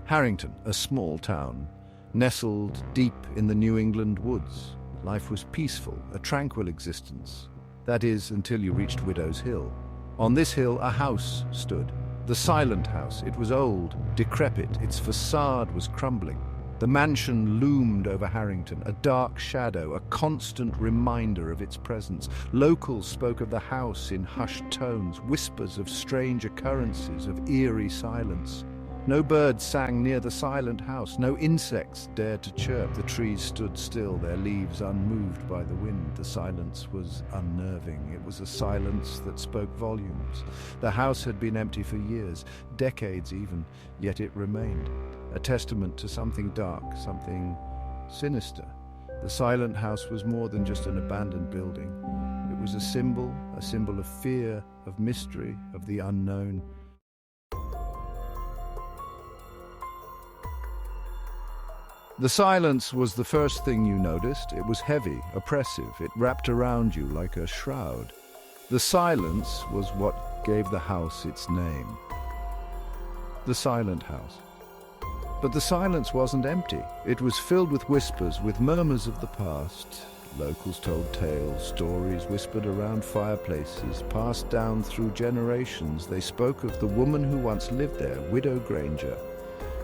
Harrington, a small town, nestled deep in the New England woods. Life was peaceful, a tranquil existence. That is, until you reached Widow's Hill. On this hill, a house stood. The Silent House. It was old, decrepit, its facade was crumbling. The mansion loomed over Harrington, a dark shadow, a constant reminder of its presence. Locals spoke of the house in hushed tones, whispers of strange occurrences, of eerie silence. No birds sang near the Silent House, no insects dared to chirp. The trees stood still, their leaves unmoved by the wind. The silence was unnerving. It was a silence that spoke volumes. The house had been empty for years, decades even, yet it remained, a testament to something dark, something sinister. The Silent House was more than just an abandoned building. It was a symbol of fear, of mystery, of the unknown. The silence was the first thing you noticed. It was heavy, oppressive. It wrapped around you like a shroud. The silence was what gave the house its name. The Silent House. But the silence wasn't empty. It was filled with whispers, with murmurs of the past. Locals told tales, stories whispered around fireplaces, passed down through generations. They spoke of the woman who once lived there, Widow Granger.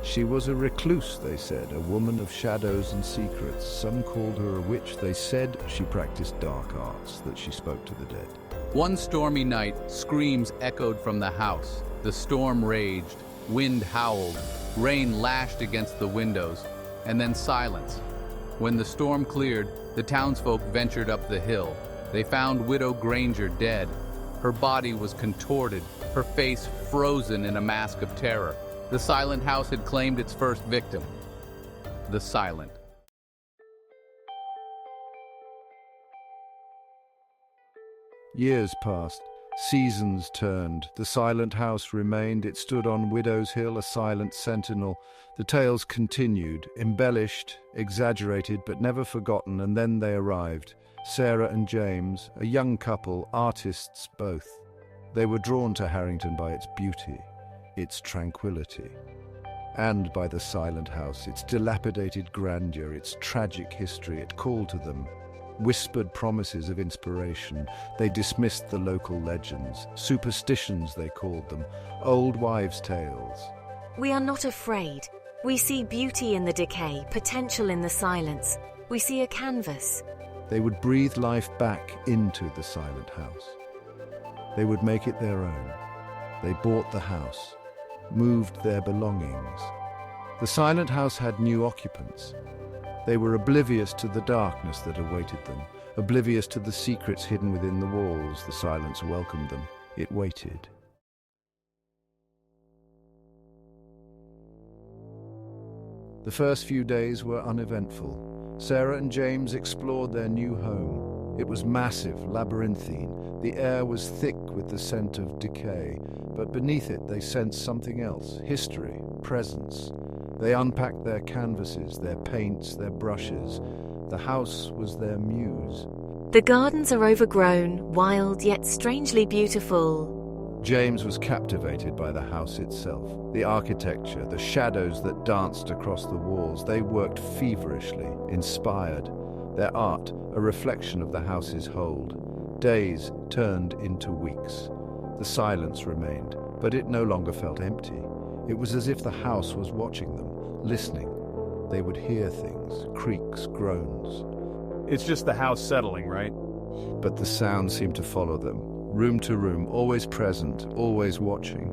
She was a recluse, they said, a woman of shadows and secrets. Some called her a witch. They said she practiced dark arts, that she spoke to the dead. One stormy night, screams echoed from the house. The storm raged, wind howled, rain lashed against the windows, and then silence. When the storm cleared, the townsfolk ventured up the hill. They found Widow Granger dead. Her body was contorted, her face frozen in a mask of terror. The Silent House had claimed its first victim, the Silent. Years passed. Seasons turned. The Silent House remained. It stood on Widow's Hill, a silent sentinel. The tales continued, embellished, exaggerated, but never forgotten, and then they arrived. Sarah and James, a young couple, artists both. They were drawn to Harrington by its beauty, its tranquility, and by the Silent House, its dilapidated grandeur, its tragic history. It called to them, whispered promises of inspiration. They dismissed the local legends, superstitions they called them, old wives' tales. We are not afraid. We see beauty in the decay, potential in the silence. We see a canvas. They would breathe life back into the Silent House. They would make it their own. They bought the house, moved their belongings. The Silent House had new occupants. They were oblivious to the darkness that awaited them, oblivious to the secrets hidden within the walls. The silence welcomed them. It waited. The first few days were uneventful. Sarah and James explored their new home. It was massive, labyrinthine. The air was thick with the scent of decay, but beneath it they sensed something else, history, presence. They unpacked their canvases, their paints, their brushes. The house was their muse. The gardens are overgrown, wild yet strangely beautiful. James was captivated by the house itself, the architecture, the shadows that danced across the walls. They worked feverishly, inspired. Their art, a reflection of the house's hold. Days turned into weeks. The silence remained, but it no longer felt empty. It was as if the house was watching them, listening. They would hear things, creaks, groans. It's just the house settling, right? But the sound seemed to follow them, room to room, always present, always watching.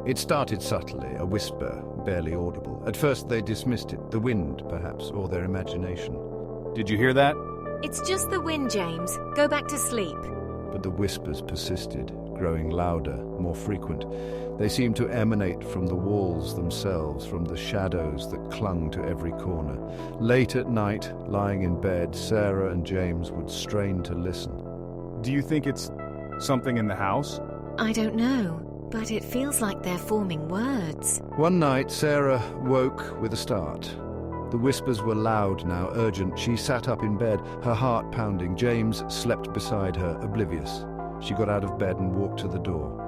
It started subtly, a whisper, barely audible. At first they dismissed it, the wind, perhaps, or their imagination. Did you hear that? It's just the wind, James. Go back to sleep. But the whispers persisted, growing louder, more frequent. They seemed to emanate from the walls themselves, from the shadows that clung to every corner. Late at night, lying in bed, Sarah and James would strain to listen. Do you think it's something in the house? I don't know, but it feels like they're forming words. One night, Sarah woke with a start. The whispers were loud now, urgent. She sat up in bed, her heart pounding. James slept beside her, oblivious. She got out of bed and walked to the door.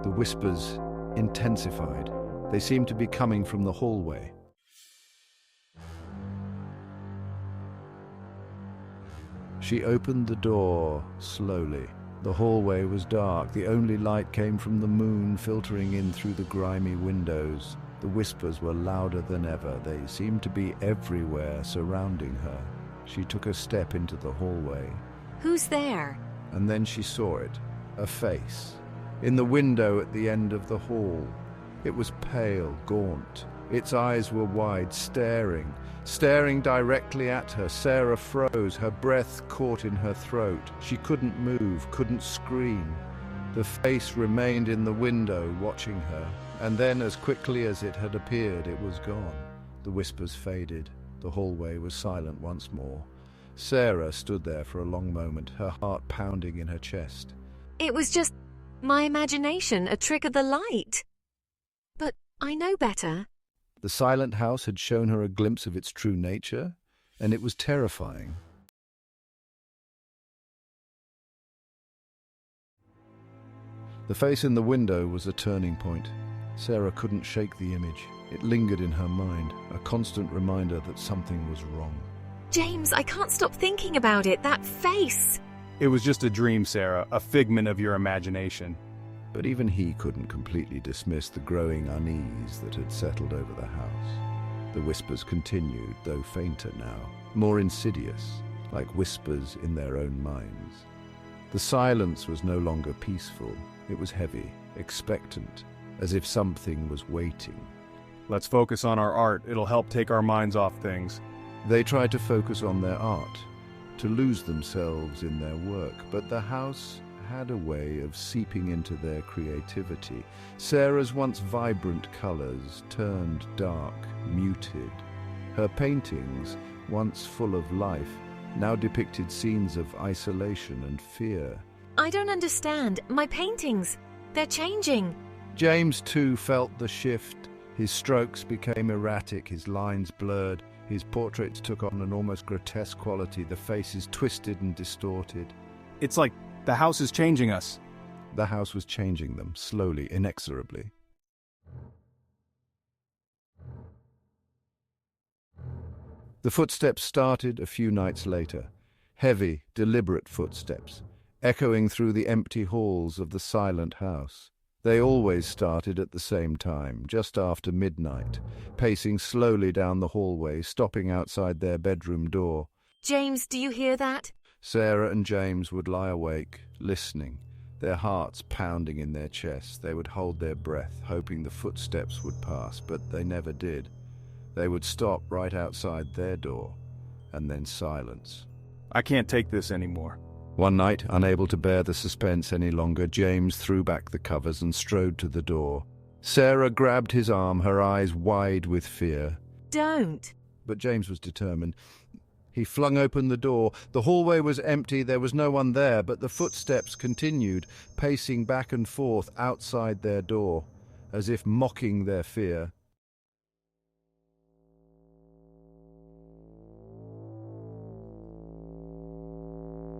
The whispers intensified. They seemed to be coming from the hallway. She opened the door slowly. The hallway was dark. The only light came from the moon filtering in through the grimy windows. The whispers were louder than ever. They seemed to be everywhere, surrounding her. She took a step into the hallway. Who's there? And then she saw it, a face, in the window at the end of the hall. It was pale, gaunt. Its eyes were wide, staring directly at her. Sarah froze, her breath caught in her throat. She couldn't move, couldn't scream. The face remained in the window, watching her, and then as quickly as it had appeared, it was gone. The whispers faded. The hallway was silent once more. Sarah stood there for a long moment, her heart pounding in her chest. It was just my imagination, a trick of the light. But I know better. The silent house had shown her a glimpse of its true nature, and it was terrifying. The face in the window was a turning point. Sarah couldn't shake the image. It lingered in her mind, a constant reminder that something was wrong. James, I can't stop thinking about it. That face. It was just a dream, Sarah, a figment of your imagination. But even he couldn't completely dismiss the growing unease that had settled over the house. The whispers continued, though fainter now, more insidious, like whispers in their own minds. The silence was no longer peaceful. It was heavy, expectant, as if something was waiting. Let's focus on our art. It'll help take our minds off things. They tried to focus on their art, to lose themselves in their work, but the house had a way of seeping into their creativity. Sarah's once vibrant colors turned dark, muted. Her paintings, once full of life, now depicted scenes of isolation and fear. I don't understand. My paintings, they're changing. James, too, felt the shift. His strokes became erratic, his lines blurred. His portraits took on an almost grotesque quality, the faces twisted and distorted. It's like the house is changing us. The house was changing them, slowly, inexorably. The footsteps started a few nights later. Heavy, deliberate footsteps, echoing through the empty halls of the silent house. They always started at the same time, just after midnight, pacing slowly down the hallway, stopping outside their bedroom door. James, do you hear that? Sarah and James would lie awake, listening, their hearts pounding in their chests. They would hold their breath, hoping the footsteps would pass, but they never did. They would stop right outside their door, and then silence. I can't take this anymore. One night, unable to bear the suspense any longer, James threw back the covers and strode to the door. Sarah grabbed his arm, her eyes wide with fear. Don't. But James was determined. He flung open the door. The hallway was empty, there was no one there, but the footsteps continued, pacing back and forth outside their door, as if mocking their fear.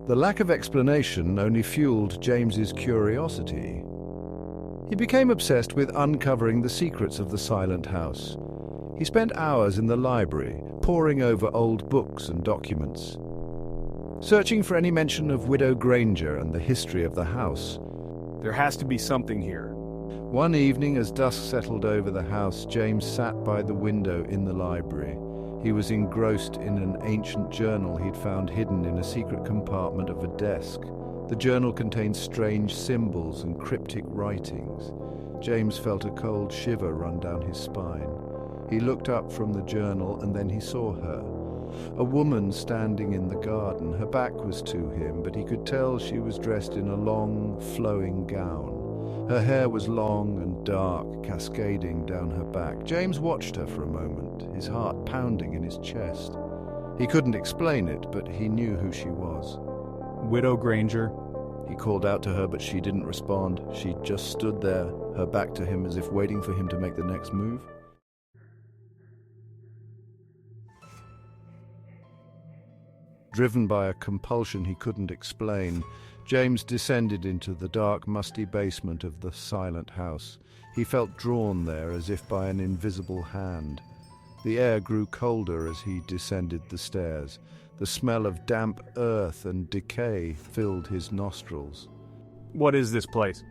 The lack of explanation only fueled James's curiosity. He became obsessed with uncovering the secrets of the silent house. He spent hours in the library, poring over old books and documents, searching for any mention of Widow Granger and the history of the house. There has to be something here. One evening, as dusk settled over the house, James sat by the window in the library. He was engrossed in an ancient journal he'd found hidden in a secret compartment of a desk. The journal contained strange symbols and cryptic writings. James felt a cold shiver run down his spine. He looked up from the journal and then he saw her. A woman standing in the garden. Her back was to him, but he could tell she was dressed in a long, flowing gown. Her hair was long and dark, cascading down her back. James watched her for a moment, his heart pounding in his chest. He couldn't explain it, but he knew who she was. Widow Granger. He called out to her, but she didn't respond. She just stood there, her back to him, as if waiting for him to make the next move. Driven by a compulsion he couldn't explain, James descended into the dark, musty basement of the silent house. He felt drawn there as if by an invisible hand. The air grew colder as he descended the stairs. The smell of damp earth and decay filled his nostrils. What is this place?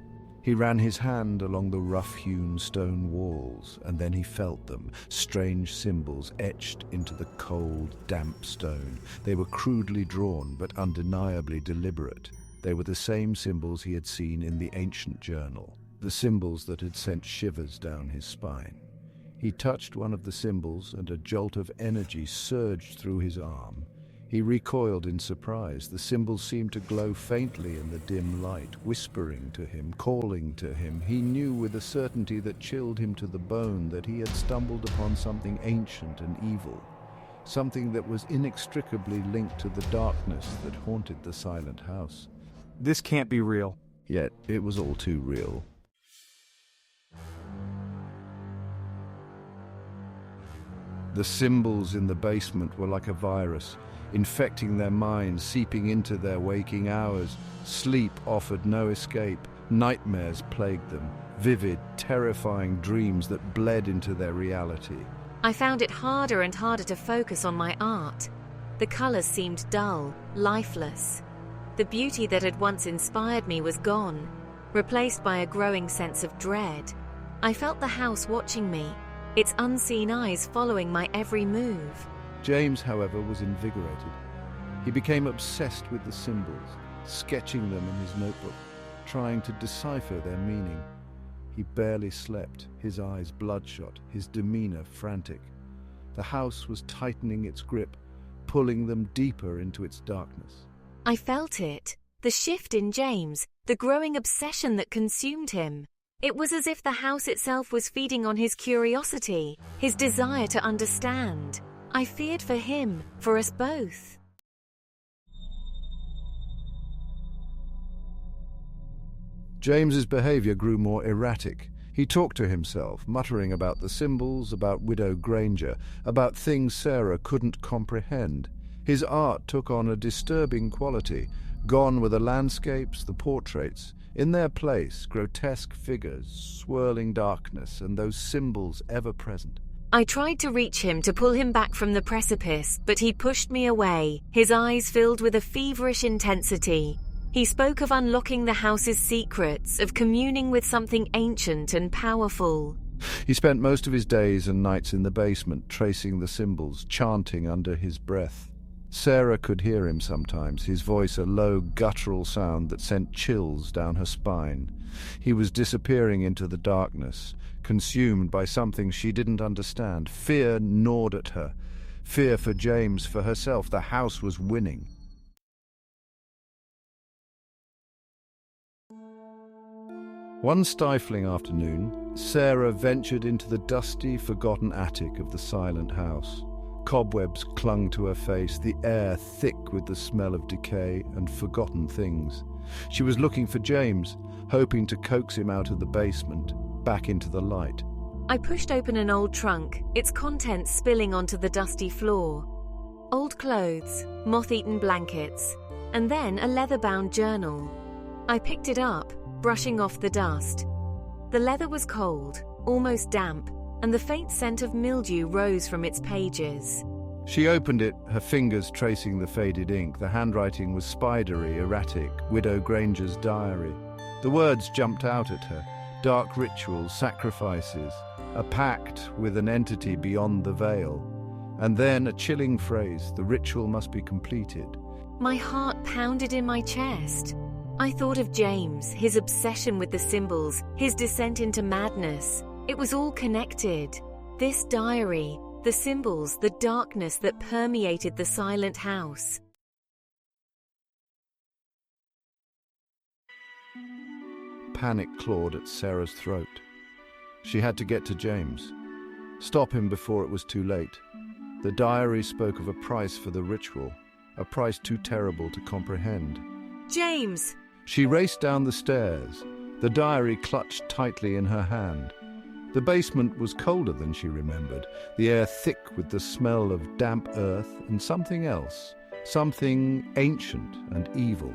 He ran his hand along the rough-hewn stone walls, and then he felt them, strange symbols etched into the cold, damp stone. They were crudely drawn, but undeniably deliberate. They were the same symbols he had seen in the ancient journal, the symbols that had sent shivers down his spine. He touched one of the symbols, and a jolt of energy surged through his arm. He recoiled in surprise. The symbols seemed to glow faintly in the dim light, whispering to him, calling to him. He knew with a certainty that chilled him to the bone that he had stumbled upon something ancient and evil, something that was inextricably linked to the darkness that haunted the silent house. This can't be real. Yet it was all too real. The symbols in the basement were like a virus, infecting their minds, seeping into their waking hours. Sleep offered no escape. Nightmares plagued them, vivid, terrifying dreams that bled into their reality. I found it harder and harder to focus on my art. The colours seemed dull, lifeless. The beauty that had once inspired me was gone, replaced by a growing sense of dread. I felt the house watching me, its unseen eyes following my every move. James, however, was invigorated. He became obsessed with the symbols, sketching them in his notebook, trying to decipher their meaning. He barely slept, his eyes bloodshot, his demeanor frantic. The house was tightening its grip, pulling them deeper into its darkness. I felt it, the shift in James, the growing obsession that consumed him. It was as if the house itself was feeding on his curiosity, his desire to understand. I feared for him, for us both. James's behavior grew more erratic. He talked to himself, muttering about the symbols, about Widow Granger, about things Sarah couldn't comprehend. His art took on a disturbing quality. Gone were the landscapes, the portraits. In their place, grotesque figures, swirling darkness, and those symbols ever present. I tried to reach him to pull him back from the precipice, but he pushed me away, his eyes filled with a feverish intensity. He spoke of unlocking the house's secrets, of communing with something ancient and powerful. He spent most of his days and nights in the basement, tracing the symbols, chanting under his breath. Sarah could hear him sometimes, his voice a low, guttural sound that sent chills down her spine. He was disappearing into the darkness, consumed by something she didn't understand. Fear gnawed at her. Fear for James, for herself. The house was winning. One stifling afternoon, Sarah ventured into the dusty, forgotten attic of the silent house. Cobwebs clung to her face, the air thick with the smell of decay and forgotten things. She was looking for James, hoping to coax him out of the basement, back into the light. I pushed open an old trunk, its contents spilling onto the dusty floor. Old clothes, moth-eaten blankets, and then a leather-bound journal. I picked it up, brushing off the dust. The leather was cold, almost damp, and the faint scent of mildew rose from its pages. She opened it, her fingers tracing the faded ink. The handwriting was spidery, erratic, Widow Granger's diary. The words jumped out at her. Dark rituals, sacrifices, a pact with an entity beyond the veil. And then a chilling phrase, the ritual must be completed. My heart pounded in my chest. I thought of James, his obsession with the symbols, his descent into madness. It was all connected. This diary, the symbols, the darkness that permeated the silent house. Panic clawed at Sarah's throat. She had to get to James, stop him before it was too late. The diary spoke of a price for the ritual, a price too terrible to comprehend. James! She raced down the stairs, the diary clutched tightly in her hand. The basement was colder than she remembered, the air thick with the smell of damp earth and something else, something ancient and evil.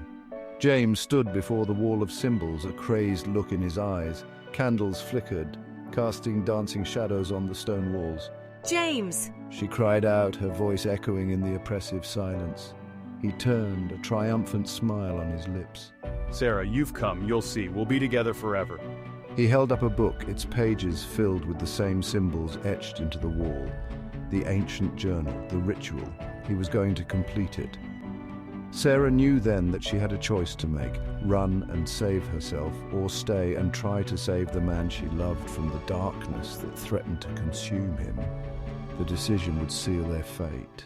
James stood before the wall of symbols, a crazed look in his eyes. Candles flickered, casting dancing shadows on the stone walls. James! She cried out, her voice echoing in the oppressive silence. He turned, a triumphant smile on his lips. Sarah, you've come. You'll see. We'll be together forever. He held up a book, its pages filled with the same symbols etched into the wall. The ancient journal, the ritual. He was going to complete it. Sarah knew then that she had a choice to make: run and save herself, or stay and try to save the man she loved from the darkness that threatened to consume him. The decision would seal their fate.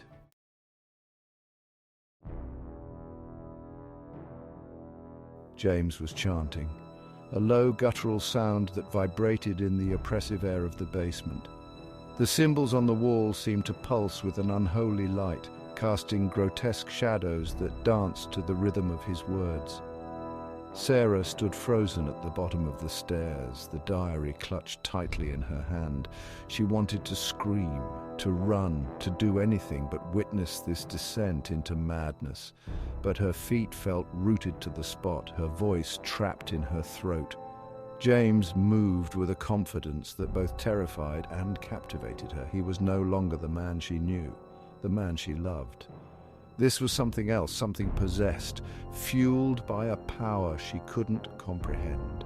James was chanting, a low guttural sound that vibrated in the oppressive air of the basement. The symbols on the wall seemed to pulse with an unholy light, casting grotesque shadows that danced to the rhythm of his words. Sarah stood frozen at the bottom of the stairs, the diary clutched tightly in her hand. She wanted to scream, to run, to do anything but witness this descent into madness. But her feet felt rooted to the spot, her voice trapped in her throat. James moved with a confidence that both terrified and captivated her. He was no longer the man she knew, the man she loved. This was something else, something possessed, fueled by a power she couldn't comprehend.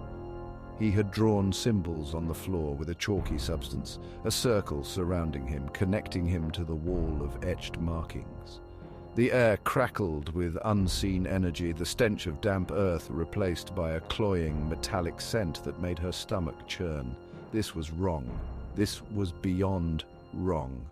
He had drawn symbols on the floor with a chalky substance, a circle surrounding him, connecting him to the wall of etched markings. The air crackled with unseen energy, the stench of damp earth replaced by a cloying, metallic scent that made her stomach churn. This was wrong. This was beyond wrong.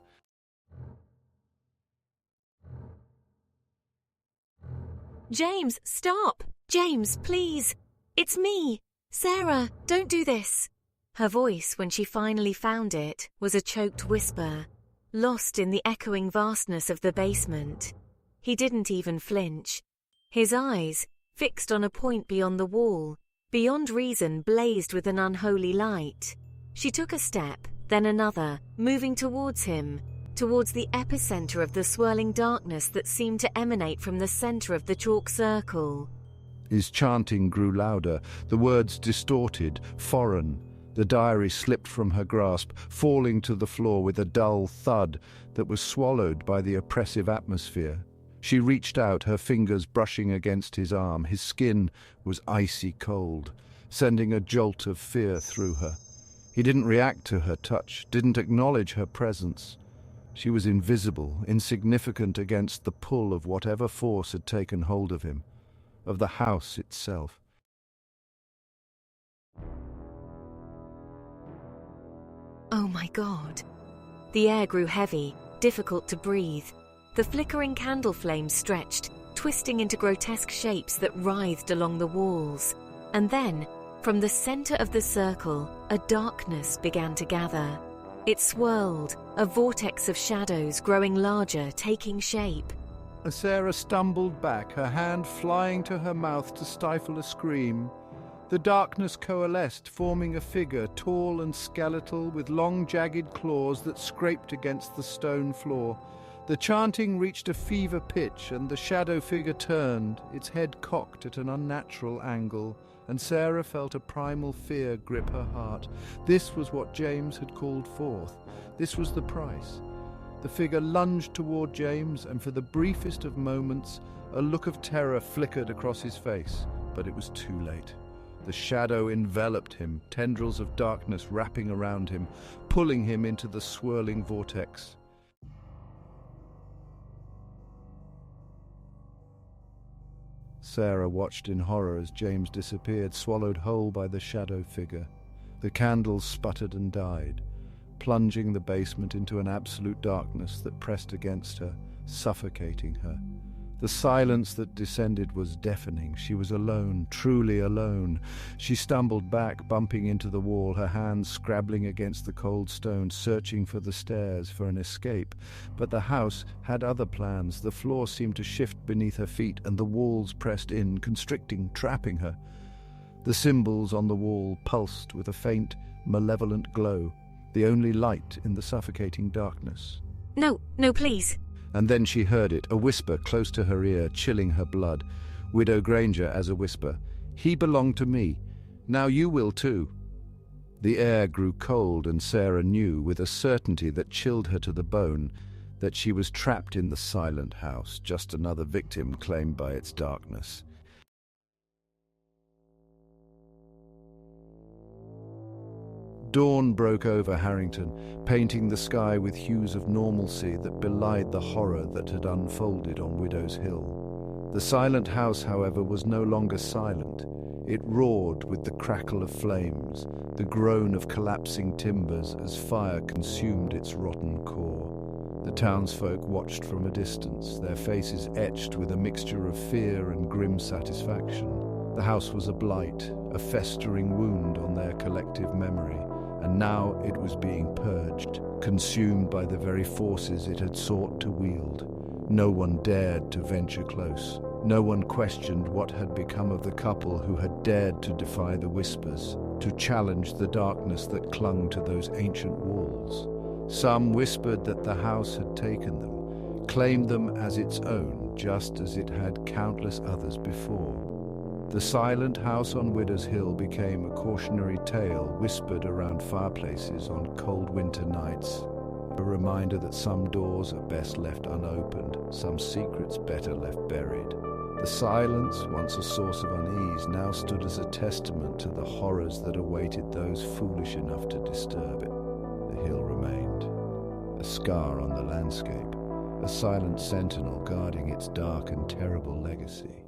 James, stop! James, please! It's me! Sarah, don't do this! Her voice, when she finally found it, was a choked whisper, lost in the echoing vastness of the basement. He didn't even flinch. His eyes, fixed on a point beyond the wall, beyond reason, blazed with an unholy light. She took a step, then another, moving towards him, towards the epicenter of the swirling darkness that seemed to emanate from the center of the chalk circle. His chanting grew louder, the words distorted, foreign. The diary slipped from her grasp, falling to the floor with a dull thud that was swallowed by the oppressive atmosphere. She reached out, her fingers brushing against his arm. His skin was icy cold, sending a jolt of fear through her. He didn't react to her touch, didn't acknowledge her presence. She was invisible, insignificant against the pull of whatever force had taken hold of him, of the house itself. Oh my God. The air grew heavy, difficult to breathe. The flickering candle flames stretched, twisting into grotesque shapes that writhed along the walls. And then, from the center of the circle, a darkness began to gather. It swirled, a vortex of shadows growing larger, taking shape. Sarah stumbled back, her hand flying to her mouth to stifle a scream. The darkness coalesced, forming a figure, tall and skeletal, with long jagged claws that scraped against the stone floor. The chanting reached a fever pitch, and the shadow figure turned, its head cocked at an unnatural angle, and Sarah felt a primal fear grip her heart. This was what James had called forth. This was the price. The figure lunged toward James, and for the briefest of moments, a look of terror flickered across his face. But it was too late. The shadow enveloped him, tendrils of darkness wrapping around him, pulling him into the swirling vortex. Sarah watched in horror as James disappeared, swallowed whole by the shadow figure. The candles sputtered and died, plunging the basement into an absolute darkness that pressed against her, suffocating her. The silence that descended was deafening. She was alone, truly alone. She stumbled back, bumping into the wall, her hands scrabbling against the cold stone, searching for the stairs, for an escape. But the house had other plans. The floor seemed to shift beneath her feet, and the walls pressed in, constricting, trapping her. The symbols on the wall pulsed with a faint, malevolent glow, the only light in the suffocating darkness. No, please. And then she heard it, a whisper close to her ear, chilling her blood. Widow Granger as a whisper. "He belonged to me. Now you will too." The air grew cold, and Sarah knew, with a certainty that chilled her to the bone, that she was trapped in the silent house, just another victim claimed by its darkness. Dawn broke over Harrington, painting the sky with hues of normalcy that belied the horror that had unfolded on Widow's Hill. The silent house, however, was no longer silent. It roared with the crackle of flames, the groan of collapsing timbers as fire consumed its rotten core. The townsfolk watched from a distance, their faces etched with a mixture of fear and grim satisfaction. The house was a blight, a festering wound on their collective memory, and now it was being purged, consumed by the very forces it had sought to wield. No one dared to venture close. No one questioned what had become of the couple who had dared to defy the whispers, to challenge the darkness that clung to those ancient walls. Some whispered that the house had taken them, claimed them as its own, just as it had countless others before. The silent house on Widow's Hill became a cautionary tale whispered around fireplaces on cold winter nights, a reminder that some doors are best left unopened, some secrets better left buried. The silence, once a source of unease, now stood as a testament to the horrors that awaited those foolish enough to disturb it. The hill remained, a scar on the landscape, a silent sentinel guarding its dark and terrible legacy.